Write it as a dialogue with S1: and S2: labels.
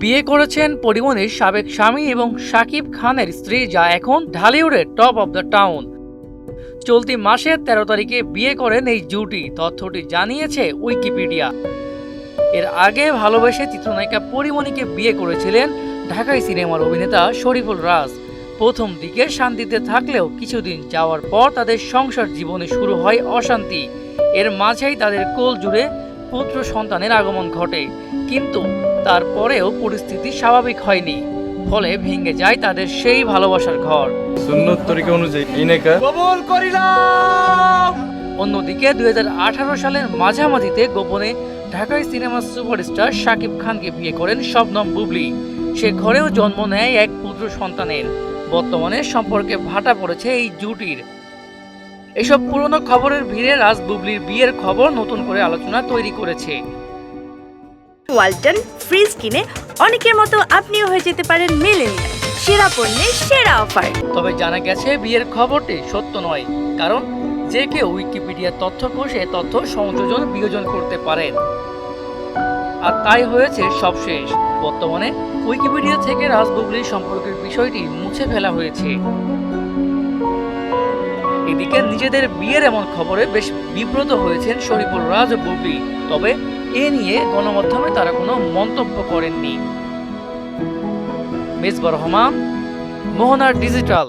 S1: বিয়ে করেছেন পরিমণির সাবেক স্বামী এবং শাকিব খানের স্ত্রী, যা এখন ঢালিউডের টপ অব দ্য টাউন। চলতি মাসের 13 তারিখে বিয়ে করেন এই জুটি, তথ্যটি জানিয়েছে উইকিপিডিয়া। এর আগে ভালোবেসে চিত্রনায়িকা পরিমণিকে বিয়ে করেছিলেন ঢাকাই সিনেমার অভিনেতা শরীফুল রাজ। প্রথম দিকে শান্তিতে থাকলেও কিছুদিন যাওয়ার পর তাদের সংসার জীবনে শুরু হয় অশান্তি। এর মাঝেই তাদের কোল জুড়ে পুত্র সন্তানের আগমন ঘটে, কিন্তু তারপরেও পরিস্থিতি স্বাভাবিক হয়নি, ফলে ভেঙে যায় তাদের সেই ভালোবাসার ঘর।
S2: সুন্নত তরিকা অনুযায়ী এই নেকা কবুল করিলাম।
S1: অন্যদিকে 2018 সালের মাঝামাঝিতে গোপনে ঢাকাই সিনেমার সুপারস্টার শাকিব খানকে বিয়ে করেন শবনম বুবলি। সে ঘরেও জন্ম নেয় এক পুত্র সন্তানের। বর্তমানে সম্পর্কে ভাটা পড়েছে এই জুটির। এসব পুরনো খবরের ভিড়ে রাজ বুবলির বিয়ের খবর নতুন করে আলোচনা তৈরি করেছে।
S3: ওয়ালটন ফ্রিজ কিনে অনেকের মতো আপনিও হয়ে যেতে পারেন মিলেনিয়াল। সেরা পণ্যের সেরা অফার।
S1: তবে জানা গেছে বিয়ের খবরটি সত্য নয়, কারণ যে কেউ উইকিপিডিয়ার তথ্য কষে তথ্য সংযোজন বিয়োজন করতে পারেন, আর তাই হয়েছে সবশেষ। বর্তমানে উইকিপিডিয়া থেকে রাজ বুবলির সম্পর্কের বিষয়টি মুছে ফেলা হয়েছে। এদিকে নিজেদের বিয়ের এমন খবরে বেশ বিব্রত হয়েছেন শরীফুল রাজ ও বুবলি, তবে এ নিয়ে গণমাধ্যমে তারা কোনো মন্তব্য করেননি। মেজবা রহমান, মোহনার ডিজিটাল।